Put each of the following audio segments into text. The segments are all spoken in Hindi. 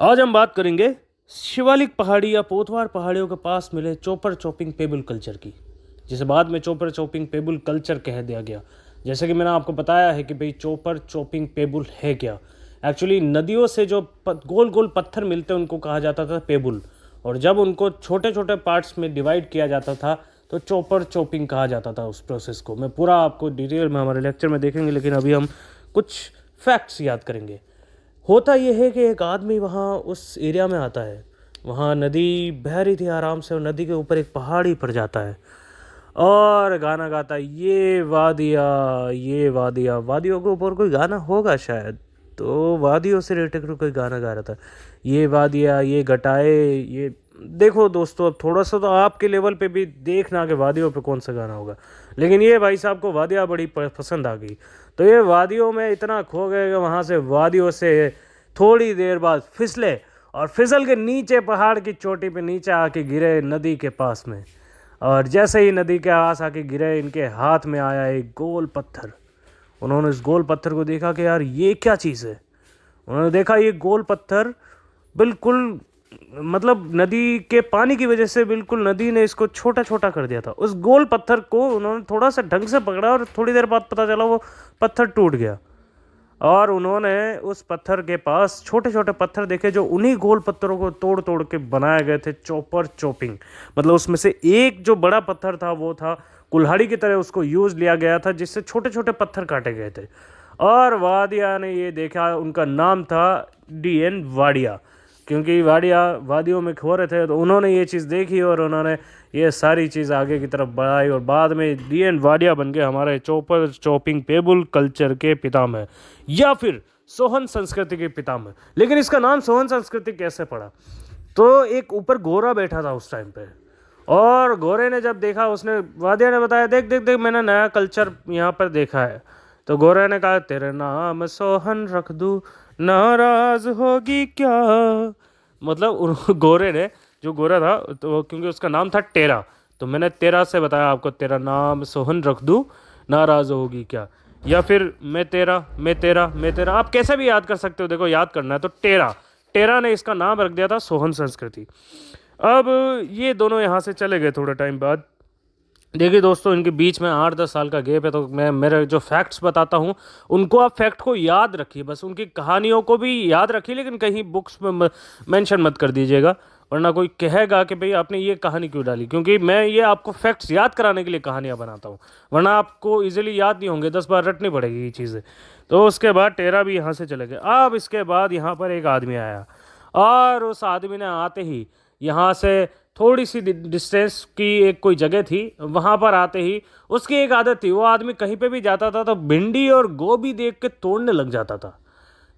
आज हम बात करेंगे शिवालिक पहाड़ी या पोतवार पहाड़ियों के पास मिले चोपर चॉपिंग पेबल कल्चर की, जिसे बाद में चोपर चॉपिंग पेबल कल्चर कह दिया गया। जैसे कि मैंने आपको बताया है कि भाई चोपर चॉपिंग पेबल है क्या। एक्चुअली नदियों से जो गोल गोल पत्थर मिलते हैं उनको कहा जाता था पेबल, और जब उनको छोटे छोटे पार्ट्स में डिवाइड किया जाता था तो चोपर चॉपिंग कहा जाता था उस प्रोसेस को। मैं पूरा आपको डिटेल में हमारे लेक्चर में देखेंगे, लेकिन अभी हम कुछ फैक्ट्स याद करेंगे। होता यह है कि एक आदमी वहाँ उस एरिया में आता है, वहाँ नदी बह रही थी आराम से, और नदी के ऊपर एक पहाड़ी पर जाता है और गाना गाता है, ये वादिया ये वादिया। वादियों के ऊपर कोई गाना होगा शायद, तो वादियों से रिलेटेड कोई गाना गा रहा था, ये वादिया ये घटाए ये। देखो दोस्तों, अब थोड़ा सा तो आपके लेवल पे भी देखना कि वादियों पे कौन सा गाना होगा, लेकिन ये भाई साहब को वादियाँ बड़ी पसंद आ गई, तो ये वादियों में इतना खो गए कि वहाँ से वादियों से थोड़ी देर बाद फिसले और फिसल के नीचे पहाड़ की चोटी पे नीचे आके गिरे नदी के पास में। और जैसे ही नदी के आस आके गिरे, इनके हाथ में आया एक गोल पत्थर। उन्होंने इस गोल पत्थर को देखा कि यार ये क्या चीज़ है। उन्होंने देखा ये गोल पत्थर बिल्कुल, मतलब नदी के पानी की वजह से बिल्कुल नदी ने इसको छोटा छोटा कर दिया था। उस गोल पत्थर को उन्होंने थोड़ा सा ढंग से पकड़ा और थोड़ी देर बाद पता चला वो पत्थर टूट गया, और उन्होंने उस पत्थर के पास छोटे छोटे पत्थर देखे जो उन्हीं गोल पत्थरों को तोड़ तोड़ के बनाए गए थे चॉपर चॉपिंग। मतलब उसमें से एक जो बड़ा पत्थर था वो था कुल्हाड़ी की तरह, उसको यूज लिया गया था जिससे छोटे छोटे पत्थर काटे गए थे। और वादिया ने ये देखा, उनका नाम था DN वाडिया, क्योंकि वादियों में खो रहे थे, तो उन्होंने ये चीज़ देखी और उन्होंने ये सारी चीज़ आगे की तरफ बढ़ाई, और बाद में DN वाडिया बन गए हमारे चोपर चॉपिंग पेबल कल्चर के पितामह, या फिर सोहन संस्कृति के पितामह। लेकिन इसका नाम सोहन संस्कृति कैसे पड़ा? तो एक ऊपर गोरा बैठा था उस टाइम पे, और गोरे ने जब देखा, उसने वादिया ने बताया, देख देख देख मैंने नया कल्चर यहाँ पर देखा है। तो गोरे ने कहा, तेरे नाम सोहन रख दूँ, नाराज होगी क्या। मतलब गोरे ने, जो गोरा था, तो क्योंकि उसका नाम था टेरा, तो मैंने तेरा से बताया आपको, तेरा नाम सोहन रख दूँ, नाराज होगी क्या। या फिर मैं तेरा मैं तेरा मैं तेरा, आप कैसे भी याद कर सकते हो। देखो, याद करना है तो टेरा, टेरा ने इसका नाम रख दिया था सोहन संस्कृति। अब ये दोनों यहाँ से चले गए थोड़ा टाइम बाद। देखिए दोस्तों, इनके बीच में 8-10 साल का गैप है, तो मैं मेरे जो फैक्ट्स बताता हूँ उनको आप फैक्ट को याद रखिए, बस उनकी कहानियों को भी याद रखिए, लेकिन कहीं बुक्स में मेंशन मत कर दीजिएगा, वरना कोई कहेगा कि भाई आपने ये कहानी क्यों डाली। क्योंकि मैं ये आपको फैक्ट्स याद कराने के लिए कहानियाँ बनाता हूँ, वरना आपको इजीली याद नहीं होंगे, 10 बार रटनी पड़ेगी ये चीज़ें। तो उसके बाद टेरा भी यहाँ से चले गए। अब इसके बाद यहाँ पर एक आदमी आया, और उस आदमी ने आते ही यहाँ से थोड़ी सी डिस्टेंस की एक कोई जगह थी, वहाँ पर आते ही उसकी एक आदत थी, वो आदमी कहीं पे भी जाता था तो भिंडी और गोभी देख के तोड़ने लग जाता था।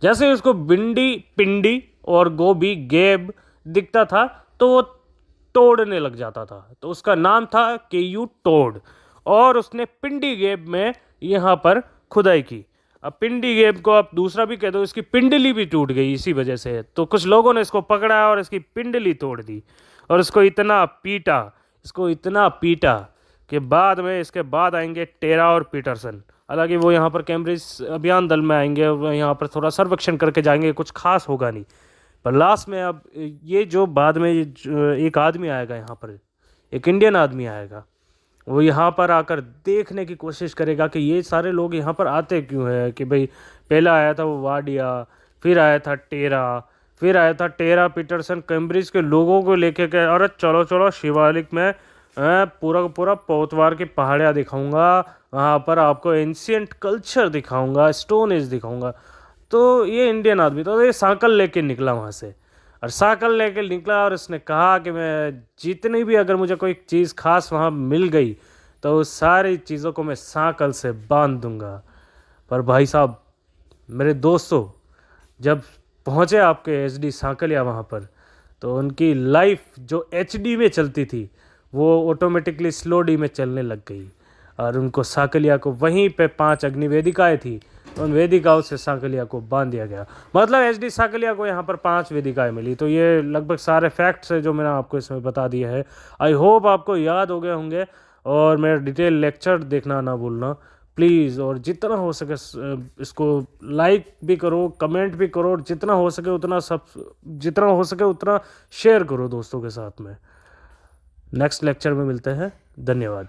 जैसे ही उसको भिंडी पिंडी और गोभी गेब दिखता था तो वो तोड़ने लग जाता था। तो उसका नाम था KU टोड, और उसने पिंडी गेब में यहाँ पर खुदाई की। अब पिंडी गेब को आप दूसरा भी कह दो, इसकी पिंडली भी टूट गई इसी वजह से। तो कुछ लोगों ने इसको पकड़ा और इसकी पिंडली तोड़ दी, और इसको इतना पीटा कि बाद में, इसके बाद आएंगे टेरा और पीटरसन। हालांकि वो यहाँ पर कैम्ब्रिज अभियान दल में आएंगे और यहाँ पर थोड़ा सर्वेक्षण करके जाएंगे, कुछ खास होगा नहीं। पर लास्ट में अब ये जो बाद में एक आदमी आएगा यहाँ पर, एक इंडियन आदमी आएगा, वो यहाँ पर आकर देखने की कोशिश करेगा कि ये सारे लोग यहाँ पर आते क्यों हैं। कि भाई पहला आया था वो वाडिया, फिर आया था टेरा, फिर आया था टेरा पीटरसन कैम्ब्रिज के लोगों को लेके के, अरे चलो चलो शिवालिक में पूरा का पूरा पोतवार की पहाड़ियाँ दिखाऊंगा, वहाँ पर आपको एंशियंट कल्चर दिखाऊंगा, स्टोन एज दिखाऊंगा। तो ये इंडियन आदमी तो ये साइकिल लेके निकला वहाँ से, और साइकिल लेके निकला, और उसने कहा कि मैं जितनी भी, अगर मुझे कोई चीज़ खास वहाँ मिल गई तो उस सारी चीज़ों को मैं साइकिल से बांध दूंगा। पर भाई साहब, मेरे दोस्तों, जब पहुँचे आपके HD सांकलिया वहाँ पर, तो उनकी लाइफ जो HD में चलती थी वो ऑटोमेटिकली स्लो D में चलने लग गई, और उनको सांकलिया को वहीं पे 5 अग्नि वेदिकाएँ थी, तो उन वेदिकाओं से सांकलिया को बांध दिया गया। मतलब HD सांकलिया को यहाँ पर 5 वेदिकाएँ मिली। तो ये लगभग सारे फैक्ट्स है जो मैंने आपको इसमें बता दिए हैं। आई होप आपको याद हो गए होंगे, और मेरा डिटेल लेक्चर देखना ना भूलना। प्लीज़, और जितना हो सके इसको लाइक भी करो, कमेंट भी करो, और जितना हो सके उतना शेयर करो दोस्तों के साथ में। नेक्स्ट लेक्चर में मिलते हैं। धन्यवाद।